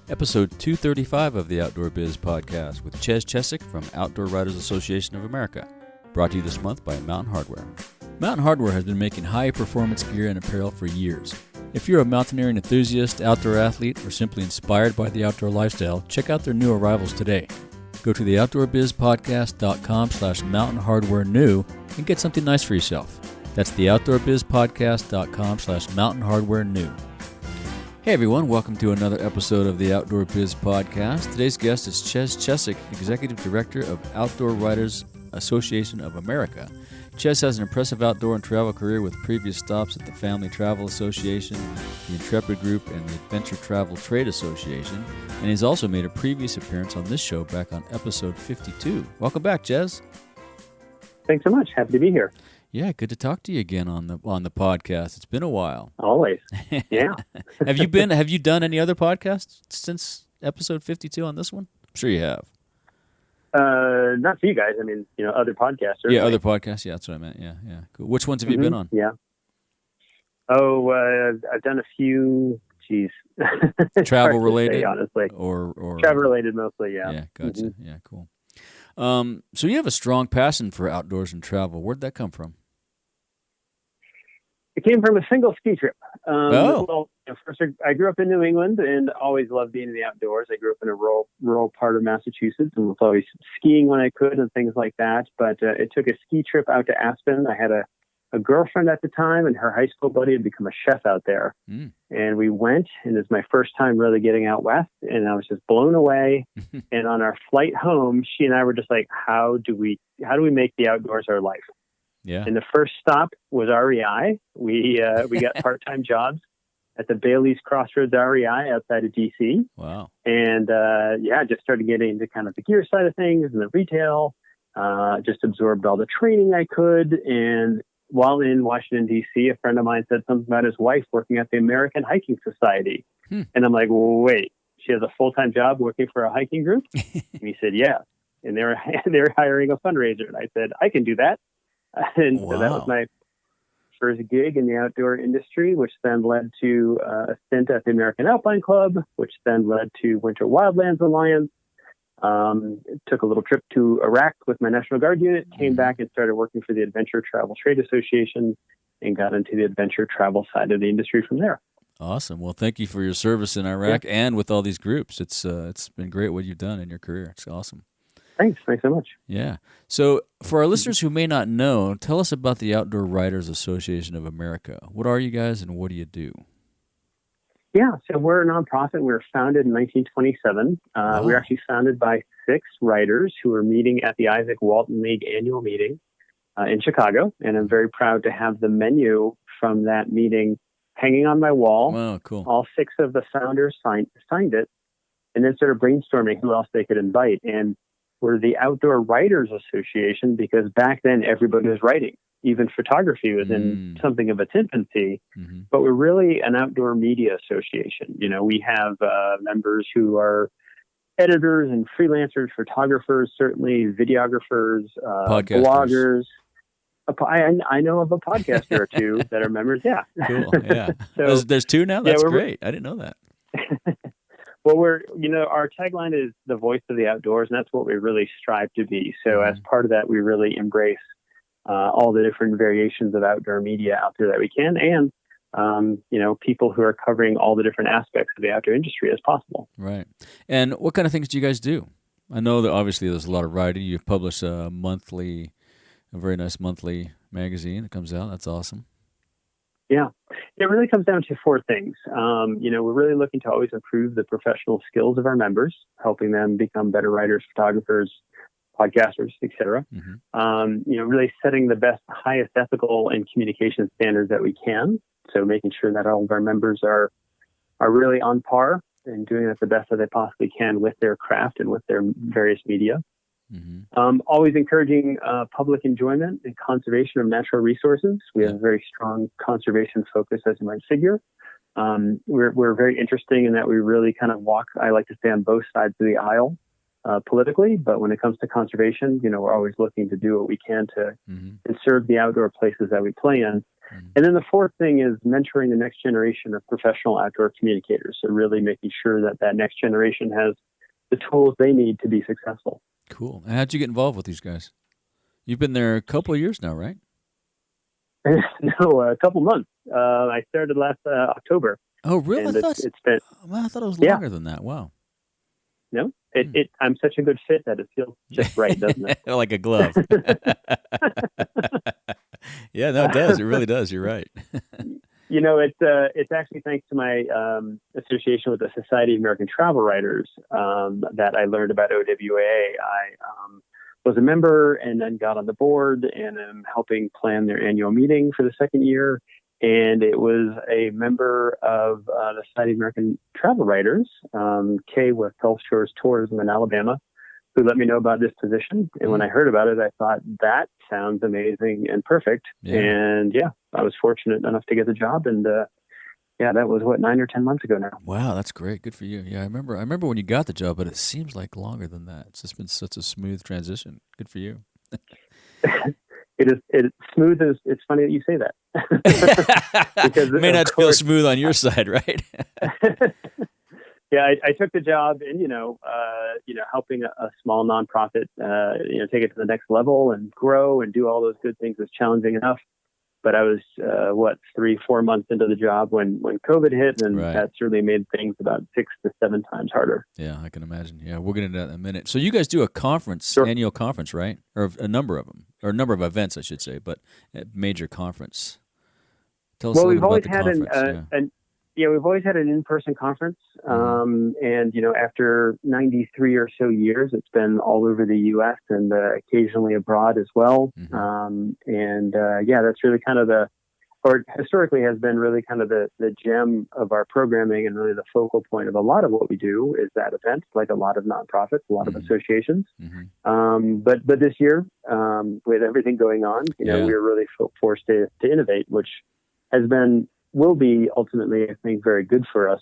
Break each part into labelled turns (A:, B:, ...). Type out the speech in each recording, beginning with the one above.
A: Episode 235 of the Outdoor Biz Podcast with Chez Chesak from Outdoor Writers Association of America. Brought to you this month by Mountain Hardwear. Mountain Hardwear has been making high-performance gear and apparel for years. If you're a mountaineering enthusiast, outdoor athlete, or simply inspired by the outdoor lifestyle, check out their new arrivals today. Go to theoutdoorbizpodcast.com/mountainhardwarenew and get something nice for yourself. That's theoutdoorbizpodcast.com/mountainhardwarenew. Hey everyone, welcome to another episode of the Outdoor Biz Podcast. Today's guest is Chez Chesak, Executive Director of Outdoor Writers Association of America. Chezs has an impressive outdoor and travel career with previous stops at the Family Travel Association, the Intrepid Group, and the Adventure Travel Trade Association, and he's also made a previous appearance on this show back on episode 52. Welcome back, Chezs.
B: Thanks so much. Happy to be here.
A: Yeah, good to talk to you again on the podcast. It's been a while.
B: Always. Yeah.
A: Have you done any other podcasts since episode 52 on this one? I'm sure you have.
B: Not for you guys. I mean, other podcasters.
A: Yeah, other podcasts. Yeah, that's what I meant. Yeah. Cool. Which ones have you been on?
B: Yeah. Oh, I've done a few. Geez.
A: Travel related,
B: honestly,
A: or
B: travel related mostly. Yeah.
A: Yeah, gotcha. Mm-hmm. Yeah, cool. So you have a strong passion for outdoors and travel. Where'd that come from?
B: It came from a single ski trip.
A: Well,
B: first I grew up in New England and always loved being in the outdoors. I grew up in a rural part of Massachusetts and was always skiing when I could and things like that. But it took a ski trip out to Aspen. I had a girlfriend at the time, and her high school buddy had become a chef out there. And we went, and it was my first time really getting out west, and I was just blown away. And on our flight home, she and I were just like, how do we make the outdoors our life?
A: Yeah.
B: And the first stop was REI. We got part-time jobs at the Bailey's Crossroads REI outside of DC.
A: Wow.
B: And just started getting into kind of the gear side of things and the retail. Just absorbed all the training I could. And while in Washington, D.C., a friend of mine said something about his wife working at the American Hiking Society. And I'm like, well, wait, she has a full-time job working for a hiking group? And he said, yeah. And they're hiring a fundraiser. And I said, I can do that. And
A: wow.
B: So that was my first gig in the outdoor industry, which then led to a stint at the American Alpine Club, which then led to Wildlands Alliance. Took a little trip to Iraq with my National Guard unit, came back and started working for the Adventure Travel Trade Association and got into the adventure travel side of the industry from there.
A: Awesome. Well, thank you for your service in Iraq and with all these groups. It's been great what you've done in your career. It's awesome.
B: Thanks so much.
A: Yeah. So for our listeners who may not know, tell us about the Outdoor Writers Association of America. What are you guys and what do you do?
B: Yeah, so we're a nonprofit. We were founded in 1927. We were actually founded by 6 writers who were meeting at the Isaac Walton League annual meeting in Chicago. And I'm very proud to have the menu from that meeting hanging on my wall.
A: Wow, cool.
B: All 6 of the founders signed it and then started brainstorming who else they could invite. And we're the Outdoor Writers Association because back then everybody was writing. Even photography was in something of its infancy, but we're really an outdoor media association. We have members who are editors and freelancers, photographers, certainly videographers, bloggers. I know of a podcaster or 2 that are members. Yeah.
A: Cool. Yeah. So, there's 2 now? That's great. I didn't know that.
B: Well, our tagline is the voice of the outdoors, and that's what we really strive to be. So as part of that, we really embrace all the different variations of outdoor media out there that we can, and people who are covering all the different aspects of the outdoor industry as possible.
A: Right. And what kind of things do you guys do? I know that obviously there's a lot of writing. You've published a very nice monthly magazine that comes out. That's awesome.
B: Yeah, it really comes down to 4 things. We're really looking to always improve the professional skills of our members, helping them become better writers, photographers, podcasters, etc. Really setting the best, highest ethical and communication standards that we can. So making sure that all of our members are really on par and doing it the best that they possibly can with their craft and with their various media. Always encouraging public enjoyment and conservation of natural resources. We have a very strong conservation focus, as you might figure. We're very interesting in that we really kind of walk, I like to say, on both sides of the aisle politically, but when it comes to conservation, we're always looking to do what we can to conserve the outdoor places that we play in. And then the fourth thing is mentoring the next generation of professional outdoor communicators. So really making sure that that next generation has the tools they need to be successful.
A: Cool. And how'd you get involved with these guys? You've been there a couple of years now, right?
B: No, a couple months. I started last October.
A: Oh, really?
B: And
A: I thought it was longer than that. Wow.
B: No, I'm such a good fit that it feels just right, doesn't it?
A: Like a glove. Yeah, no, it does. It really does. You're right.
B: It's actually thanks to my association with the Society of American Travel Writers that I learned about OWAA. I was a member and then got on the board and am helping plan their annual meeting for the second year. And it was a member of the Society of American Travel Writers, Kay with Gulf Shores Tourism in Alabama, who let me know about this position. And when I heard about it, I thought, that sounds amazing and perfect. Yeah. And I was fortunate enough to get the job. And that was 9 or 10 months ago now.
A: Wow, that's great. Good for you. Yeah, I remember when you got the job, but it seems like longer than that. It's just been such a smooth transition. Good for you.
B: It's smooth as it's funny that you say that.
A: Because it may not feel smooth on your side, right?
B: Yeah, I took the job and, helping a small nonprofit, take it to the next level and grow and do all those good things was challenging enough. But I was, 3-4 months into the job when COVID hit, and that certainly made things about 6 to 7 times harder.
A: Yeah, I can imagine. Yeah, we'll get into that in a minute. So you guys do a conference, annual conference, right? Or a number of them, or a number of events, I should say, but a major conference. Tell us a little bit about the conference.
B: We've always had an in-person conference. And, after 93 or so years, it's been all over the U.S. and occasionally abroad as well. That's really kind of historically has been really kind of the gem of our programming, and really the focal point of a lot of what we do is that event, like a lot of nonprofits, a lot of associations. But this year, with everything going on, we were really forced to innovate, which will be ultimately, I think, very good for us,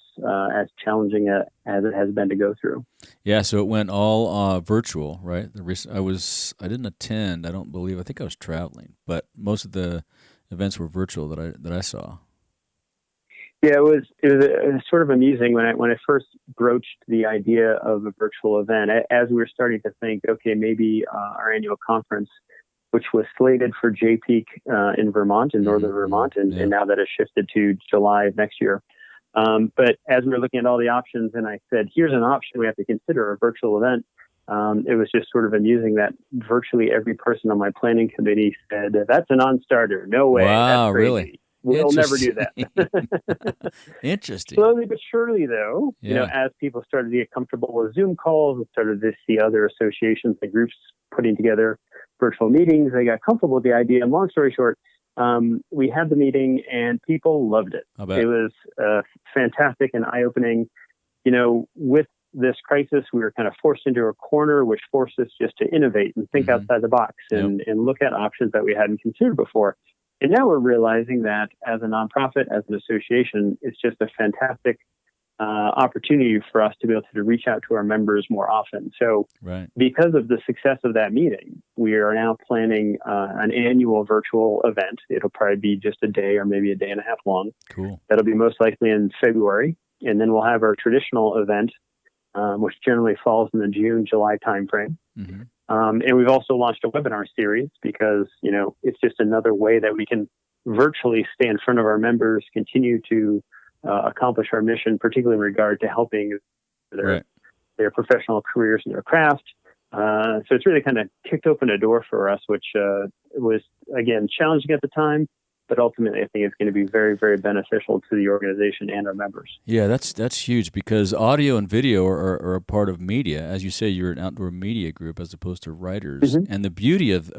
B: as challenging as it has been to go through.
A: Yeah, so it went all virtual, right? I didn't attend. I think I was traveling, but most of the events were virtual that I saw.
B: Yeah, it was sort of amusing when I first broached the idea of a virtual event. As we were starting to think, okay, maybe our annual conference, which was slated for J-Peak in Vermont, in northern Vermont, and now that has shifted to July of next year. But as we were looking at all the options, and I said, here's an option we have to consider, a virtual event. It was just sort of amusing that virtually every person on my planning committee said, that's a non-starter. No way.
A: Wow,
B: that's crazy.
A: Really?
B: We'll never do that.
A: Interesting.
B: Slowly but surely, though, as people started to get comfortable with Zoom calls and started to see other associations and groups putting together virtual meetings, they got comfortable with the idea. And long story short, we had the meeting and people loved it. It was fantastic and eye-opening. With this crisis, we were kind of forced into a corner, which forced us just to innovate and think outside the box and look at options that we hadn't considered before. And now we're realizing that as a nonprofit, as an association, it's just a fantastic opportunity for us to be able to reach out to our members more often. So because of the success of that meeting, we are now planning an annual virtual event. It'll probably be just a day or maybe a day and a half long.
A: Cool.
B: That'll be most likely in February. And then we'll have our traditional event, which generally falls in the June, July timeframe. And we've also launched a webinar series because, it's just another way that we can virtually stay in front of our members, continue to accomplish our mission, particularly in regard to helping their professional careers in their craft. So it's really kind of kicked open a door for us, which was, again, challenging at the time, but ultimately I think it's going to be very, very beneficial to the organization and our members.
A: Yeah, that's huge because audio and video are a part of media. As you say, you're an outdoor media group as opposed to writers. And the beauty of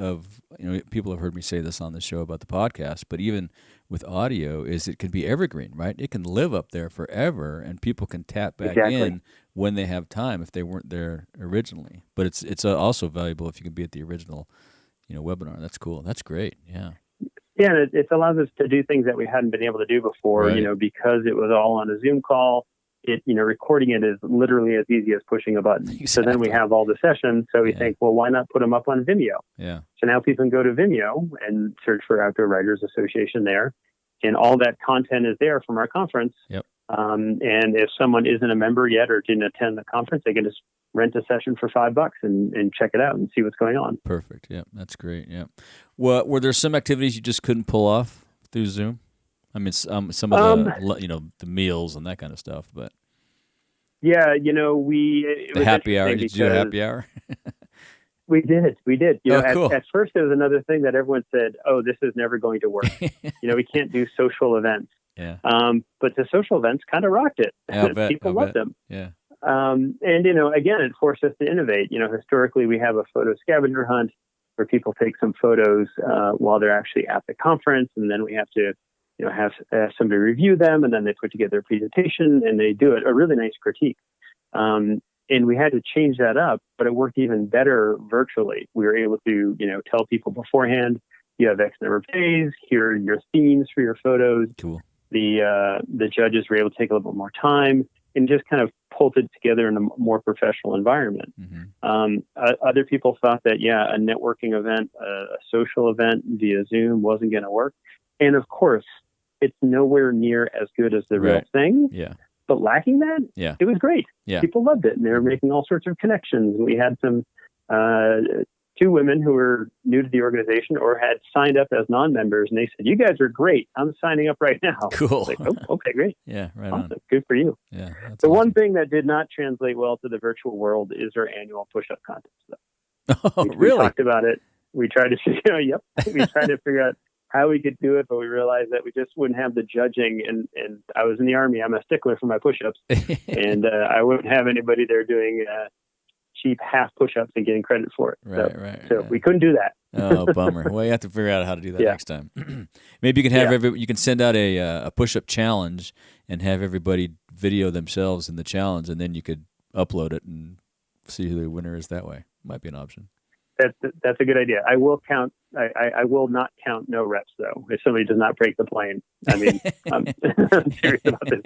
A: people have heard me say this on the show about the podcast, but even with audio is it can be evergreen, right? It can live up there forever and people can tap back in when they have time if they weren't there originally. But it's also valuable if you can be at the original, webinar. That's cool. That's great. Yeah.
B: Yeah, it allows us to do things that we hadn't been able to do before, because it was all on a Zoom call. recording it is literally as easy as pushing a button.
A: Exactly.
B: So then we have all the sessions. So we think, well, why not put them up on Vimeo?
A: Yeah.
B: So now people can go to Vimeo and search for Outdoor Writers Association there. And all that content is there from our conference.
A: Yep.
B: And if someone isn't a member yet or didn't attend the conference, they can just rent a session for $5 and check it out and see what's going on.
A: Perfect. Yeah, that's great. Yeah. Well, were there some activities you just couldn't pull off through Zoom? I mean, some of the meals and that kind of stuff, but
B: yeah,
A: the happy hour. Did you do a happy hour?
B: We did.
A: Cool.
B: At first, it was another thing that everyone said, "Oh, this is never going to work." We can't do social events.
A: Yeah.
B: But the social events kind of rocked it.
A: Yeah,
B: People loved them.
A: Yeah.
B: And again, it forced us to innovate. Historically, we have a photo scavenger hunt where people take some photos while they're actually at the conference, and then we have to, have somebody review them, and then they put together a presentation and they do a really nice critique. And we had to change that up, but it worked even better virtually. We were able to, tell people beforehand, you have X number of days, here are your themes for your photos.
A: Cool.
B: The judges were able to take a little bit more time and just kind of pulled it together in a more professional environment.
A: Mm-hmm.
B: Other people thought that, a networking event, a social event via Zoom wasn't going to work. And of course, it's nowhere near as good as the real thing.
A: Yeah.
B: But lacking that, it was great.
A: Yeah.
B: People loved it. And they were making all sorts of connections. We had some two women who were new to the organization or had signed up as non-members. And they said, "You guys are great. I'm signing up right now."
A: Cool.
B: Like, oh, okay, great.
A: Yeah, right
B: awesome.
A: on.
B: Good for you.
A: Yeah.
B: The one thing that did not translate well to the virtual world is our annual push-up contest.
A: Oh,
B: we
A: really?
B: talked about it. We tried to figure we tried to figure out how we could do it, but we realized that we just wouldn't have the judging. And I was in the Army. I'm a stickler for my push-ups. And I wouldn't have anybody there doing cheap half push-ups and getting credit for it. So we couldn't do that.
A: Oh, bummer. Well, you have to figure out how to do that next time. Maybe you can have you can send out a push-up challenge and have everybody video themselves in the challenge, and then you could upload it and see who the winner is that way. Might be an option.
B: That's a good idea. I will count. I will not count no reps though. If somebody does not break the plane, I mean, I'm serious about this.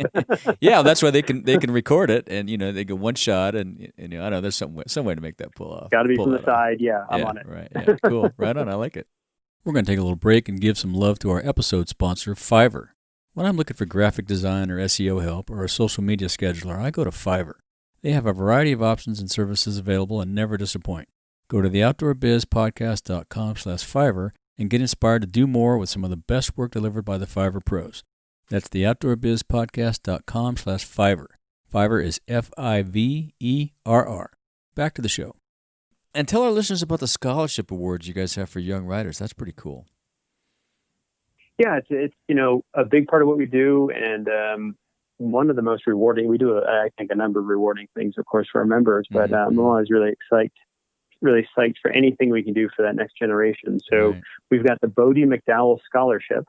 A: Yeah, that's why they can record it, and they go one shot, and I know there's some way to make that pull off.
B: Got to be from the
A: off.
B: side. Yeah, I'm on it.
A: Right. Yeah. Cool. Right on. I like it. We're going to take a little break and give some love to our episode sponsor, Fiverr. When I'm looking for graphic design or SEO help or a social media scheduler, I go to Fiverr. They have a variety of options and services available and never disappoint. Go to theoutdoorbizpodcast.com/Fiverr and get inspired to do more with some of the best work delivered by the Fiverr pros. That's theoutdoorbizpodcast.com/Fiverr. Fiverr is Fiverr. Back to the show. And tell our listeners about the scholarship awards you guys have for young writers. That's pretty cool.
B: Yeah, it's a big part of what we do, and one of the most rewarding. We do, I think, a number of rewarding things, of course, for our members. But I'm always really psyched for anything we can do for that next generation. So we've got the Bodie McDowell Scholarship,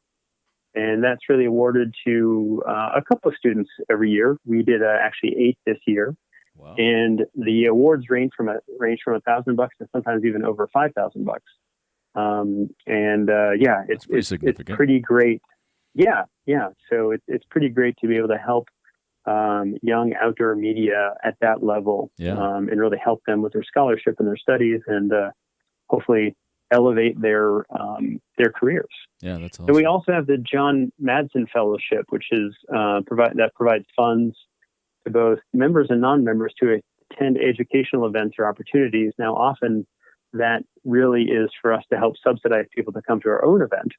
B: and that's really awarded to a couple of students every year. We did actually 8 this year.
A: Wow.
B: And the awards range from $1,000 to sometimes even over $5,000. It's pretty great. Yeah. So it's pretty great to be able to help young outdoor media at that level, and really help them with their scholarship and their studies, and hopefully elevate their careers.
A: Yeah, that's awesome.
B: And we also have the John Madsen Fellowship, which is provides funds to both members and non-members to attend educational events or opportunities. Now, often that really is for us to help subsidize people to come to our own event.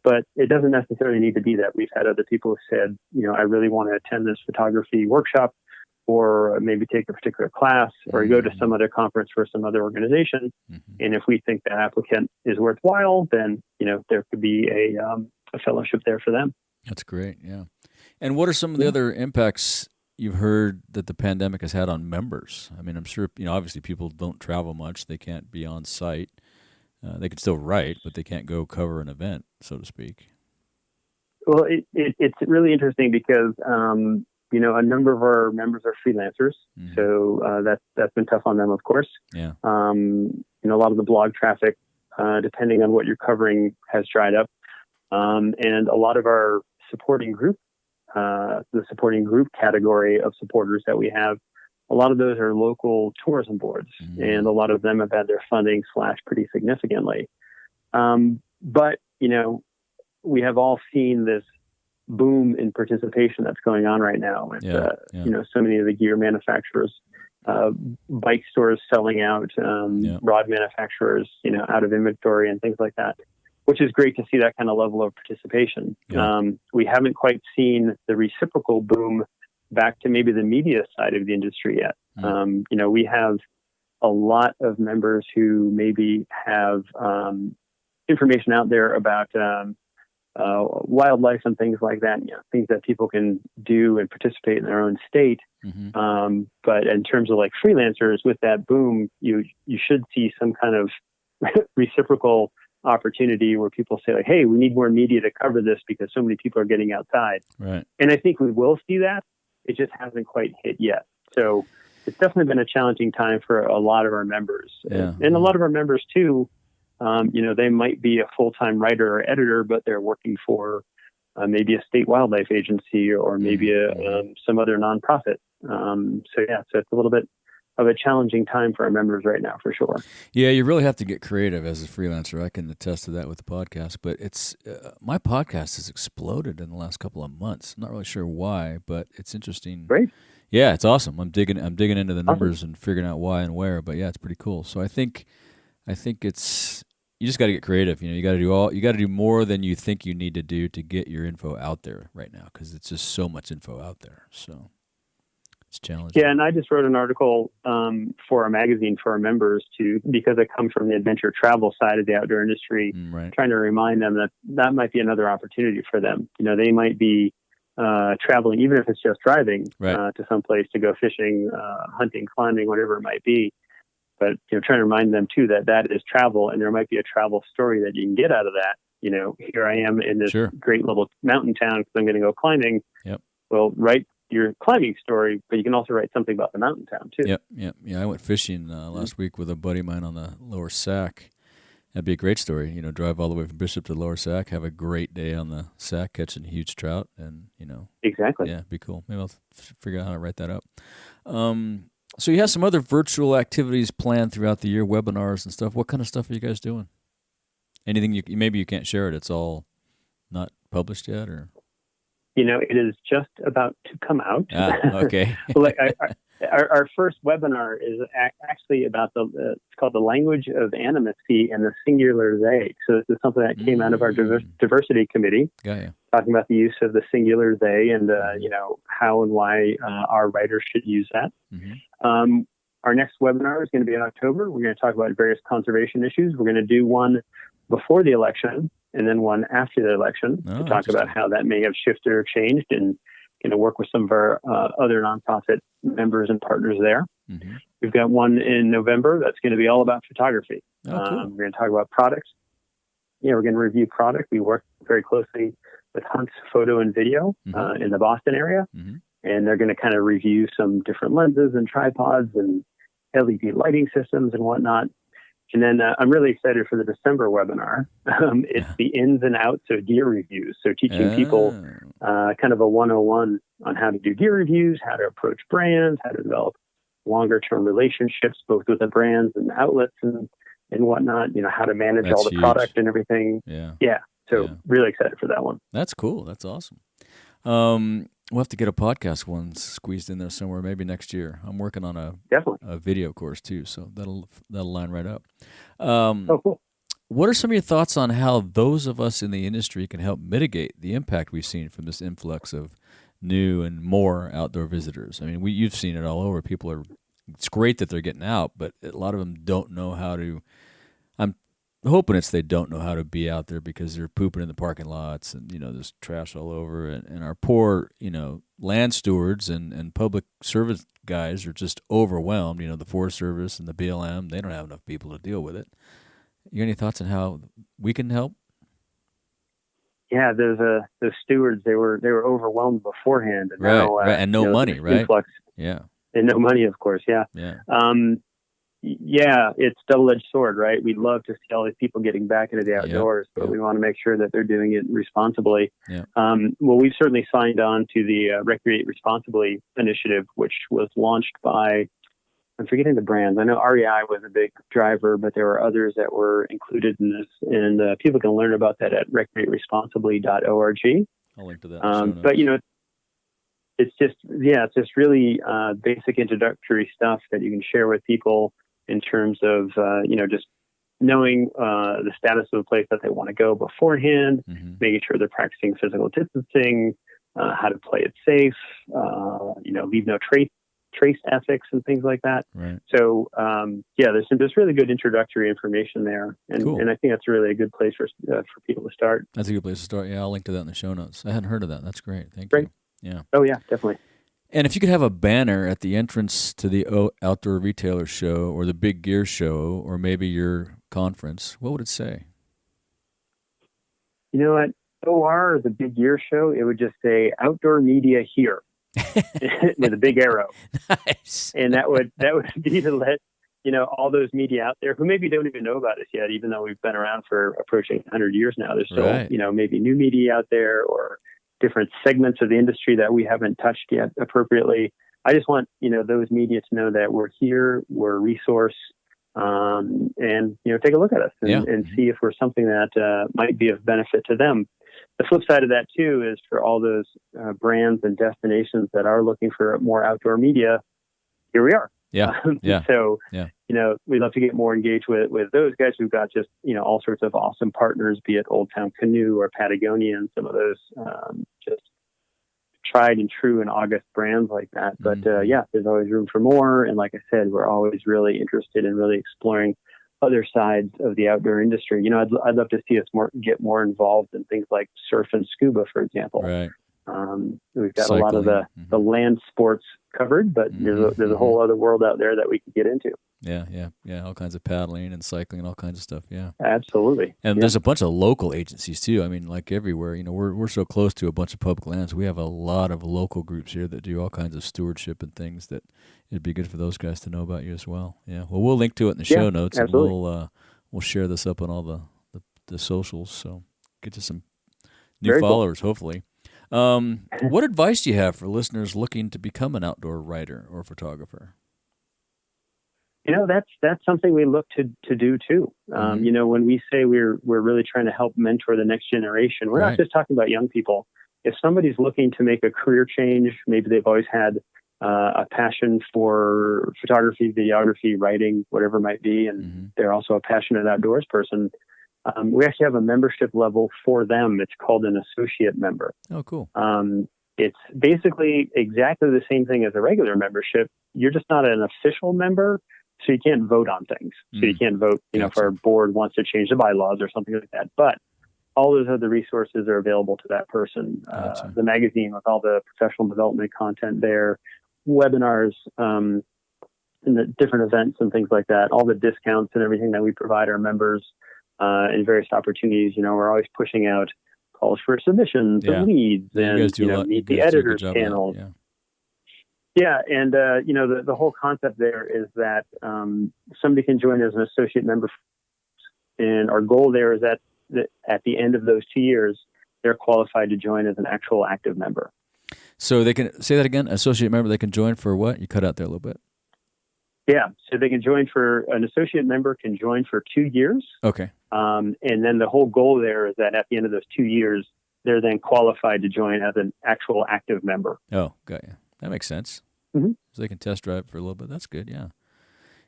B: But it doesn't necessarily need to be that. We've had other people who said, I really want to attend this photography workshop, or maybe take a particular class, or go to some other conference for some other organization. And if we think that applicant is worthwhile, then, there could be a fellowship there for them.
A: That's great. Yeah. And what are some of the other impacts you've heard that the pandemic has had on members? I mean, I'm sure, obviously people don't travel much. They can't be on site. They can still write, but they can't go cover an event, so to speak.
B: Well, it's really interesting because, a number of our members are freelancers. So that's been tough on them, of course.
A: Yeah.
B: A lot of the blog traffic, depending on what you're covering, has dried up. And a lot of our supporting group the supporting group category of supporters that we have, a lot of those are local tourism boards, and a lot of them have had their funding slashed pretty significantly. But, we have all seen this boom in participation that's going on right now with, so many of the gear manufacturers, bike stores selling out, rod manufacturers, out of inventory and things like that, which is great to see that kind of level of participation.
A: Yeah.
B: We haven't quite seen the reciprocal boom back to maybe the media side of the industry yet. We have a lot of members who maybe have information out there about wildlife and things like that, things that people can do and participate in their own state. But in terms of like freelancers, with that boom, you should see some kind of reciprocal opportunity where people say like, hey, we need more media to cover this because so many people are getting outside.
A: Right.
B: And I think we will see that. It just hasn't quite hit yet. So it's definitely been a challenging time for a lot of our members.
A: Yeah.
B: And a lot of our members too, they might be a full-time writer or editor, but they're working for maybe a state wildlife agency or maybe some other nonprofit. So it's a little bit of a challenging time for our members right now, for sure.
A: Yeah, you really have to get creative as a freelancer. I can attest to that with the podcast. But it's my podcast has exploded in the last couple of months. I'm not really sure why, but it's interesting.
B: Great.
A: Yeah, it's awesome. I'm digging into the numbers and figuring out why and where. But yeah, it's pretty cool. So I think it's you just got to get creative. You got to do more than you think you need to do to get your info out there right now, because it's just so much info out there. So it's challenging.
B: Yeah, and I just wrote an article for our magazine for our members too, because I come from the adventure travel side of the outdoor industry, trying to remind them that might be another opportunity for them. They might be traveling, even if it's just driving to some place to go fishing, hunting, climbing, whatever it might be. But trying to remind them too that is travel, and there might be a travel story that you can get out of that. Here I am in this great little mountain town because I'm going to go climbing.
A: Yep.
B: Well, write your climbing story, but you can also write something about the mountain town too.
A: Yep. Yeah, I went fishing last week with a buddy of mine on the Lower Sac. That'd be a great story. Drive all the way from Bishop to the Lower Sac, have a great day on the Sac, catching huge trout, and
B: Exactly.
A: Yeah, it'd be cool. Maybe I'll figure out how to write that up. So you have some other virtual activities planned throughout the year, webinars and stuff. What kind of stuff are you guys doing? Anything maybe you can't share it. It's all not published yet, or?
B: It is just about to come out.
A: Okay.
B: Our first webinar is actually about it's called the language of animacy and the singular they. So this is something that came out of our diversity committee, talking about the use of the singular they and how and why our writers should use that. Our next webinar is going to be in October. We're going to talk about various conservation issues. We're going to do one before the election and then one after the election to talk about how that may have shifted or changed, and work with some of our other nonprofit members and partners there. We've got one in November that's going to be all about photography.
A: Cool.
B: We're going to talk about products. We're going to review product. We work very closely with Hunt's Photo and Video in the Boston area, and they're going to kind of review some different lenses and tripods and LED lighting systems and whatnot. And then I'm really excited for the December webinar. It's the ins and outs of gear reviews. So teaching people kind of a 101 on how to do gear reviews, how to approach brands, how to develop longer term relationships, both with the brands and the outlets and whatnot, how to manage all the product and everything. So really excited for that one.
A: That's cool. That's awesome. We'll have to get a podcast one squeezed in there somewhere, maybe next year. I'm working on a video course too, so that'll line right up.
B: Cool.
A: What are some of your thoughts on how those of us in the industry can help mitigate the impact we've seen from this influx of new and more outdoor visitors? I mean, you've seen it all over. It's great that they're getting out, but a lot of them don't know how to. I'm hoping they don't know how to be out there because they're pooping in the parking lots and there's trash all over, and our poor land stewards and public service guys are just overwhelmed. The Forest Service and the BLM, they don't have enough people to deal with it. You got any thoughts on how we can help?
B: Yeah, those stewards, they were overwhelmed beforehand, and now
A: and no money, right?
B: Influx.
A: Yeah,
B: and no money, of course. Yeah. Yeah, it's double-edged sword, right? We'd love to see all these people getting back into the outdoors, but we want to make sure that they're doing it responsibly.
A: Yeah.
B: Well, we've certainly signed on to the Recreate Responsibly initiative, which was launched by, I'm forgetting the brands. I know REI was a big driver, but there were others that were included in this, and people can learn about that at recreateresponsibly.org.
A: I'll link to that.
B: But it's just really basic introductory stuff that you can share with people in terms of just knowing the status of the place that they want to go beforehand, making sure they're practicing physical distancing, how to play it safe, leave no trace ethics and things like that.
A: Right.
B: So there's really good introductory information there, and
A: cool.
B: and I think that's really a good place for people to start.
A: That's a good place to start. Yeah, I'll link to that in the show notes. I hadn't heard of that. That's great. Thank
B: you.
A: Yeah.
B: Oh yeah, definitely.
A: And if you could have a banner at the entrance to the Outdoor Retailer Show or the Big Gear Show or maybe your conference, what would it say?
B: You know what? OR, the Big Gear Show, it would just say Outdoor Media Here with a big arrow.
A: Nice.
B: And that would be to let all those media out there who maybe don't even know about us yet, even though we've been around for approaching 100 years now. There's still maybe new media out there or different segments of the industry that we haven't touched yet appropriately. I just want, those media to know that we're here, we're a resource, and, take a look at us and see if we're something that might be of benefit to them. The flip side of that, too, is for all those brands and destinations that are looking for more outdoor media, here we are.
A: Yeah.
B: So, we'd love to get more engaged with those guys. We've got just, all sorts of awesome partners, be it Old Town Canoe or Patagonia and some of those just tried and true and august brands like that. But there's always room for more. And like I said, we're always really interested in really exploring other sides of the outdoor industry. I'd love to see us get more involved in things like surf and scuba, for example.
A: Right.
B: We've got
A: Cycling.
B: a lot of the land sports covered, but there's a whole other world out there that we could get into.
A: Yeah. All kinds of paddling and cycling and all kinds of stuff. Yeah,
B: absolutely.
A: And there's a bunch of local agencies too. I mean, like everywhere. We're so close to a bunch of public lands. We have a lot of local groups here that do all kinds of stewardship and things that it'd be good for those guys to know about you as well. Yeah. Well, we'll link to it in the show notes,
B: absolutely.
A: And we'll share this up on all the socials. So get you some new
B: Very
A: followers, hopefully. What advice do you have for listeners looking to become an outdoor writer or photographer?
B: That's something we look to do too. When we say we're really trying to help mentor the next generation, we're not just talking about young people. If somebody's looking to make a career change, maybe they've always had a passion for photography, videography, writing, whatever it might be, and they're also a passionate outdoors person. We actually have a membership level for them. It's called an associate member.
A: Oh, cool.
B: It's basically exactly the same thing as a regular membership. You're just not an official member, so you can't vote on things. So you can't vote, if our board wants to change the bylaws or something like that. But all those other resources are available to that person.
A: Gotcha.
B: The magazine with all the professional development content there, webinars, and the different events and things like that, all the discounts and everything that we provide our members. And various opportunities. We're always pushing out calls for submissions and leads, and meet the editors panel. And the whole concept there is that somebody can join as an associate member, and our goal there is that at the end of those 2 years, they're qualified to join as an actual active member.
A: So they can say that again. Associate member, they can join for what? You cut out there a little bit.
B: Yeah, so they can join for an associate member can join for 2 years.
A: Okay.
B: And then the whole goal there is that at the end of those 2 years, they're then qualified to join as an actual active member.
A: Oh, got you. That makes sense.
B: Mm-hmm.
A: So they can test drive for a little bit. That's good. Yeah.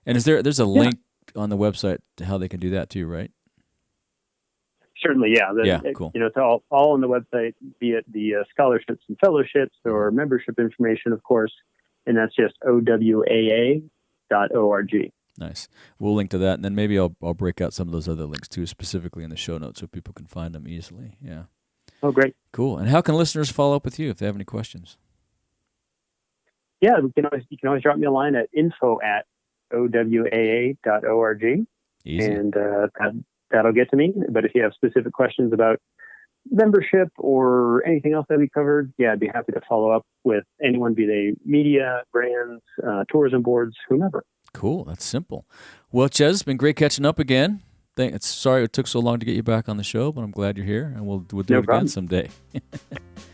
A: And there's a link on the website to how they can do that too, right?
B: Certainly, yeah.
A: Cool.
B: It's all on the website, be it the scholarships and fellowships or membership information, of course, and that's just OWAA.org.
A: Nice. We'll link to that, and then maybe I'll break out some of those other links too, specifically in the show notes, so people can find them easily. Yeah.
B: Oh, great.
A: Cool. And how can listeners follow up with you if they have any questions?
B: Yeah, you can always drop me a line at info@owaa.org.
A: Easy.
B: And that'll get to me. But if you have specific questions about membership or anything else that we covered, I'd be happy to follow up with anyone, be they media, brands, tourism boards, whomever.
A: Cool. That's simple. Well, Chezs, it's been great catching up again. Sorry it took so long to get you back on the show, but I'm glad you're here, and we'll do it again someday.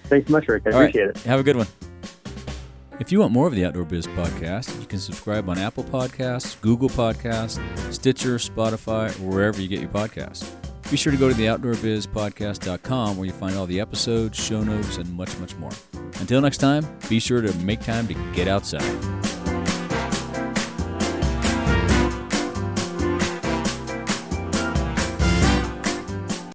B: Thanks so much, Rick. I appreciate it.
A: Have a good one. If you want more of the Outdoor Biz Podcast, you can subscribe on Apple Podcasts, Google Podcasts, Stitcher, Spotify, or wherever you get your podcasts. Be sure to go to theoutdoorbizpodcast.com where you find all the episodes, show notes, and much, much more. Until next time, be sure to make time to get outside.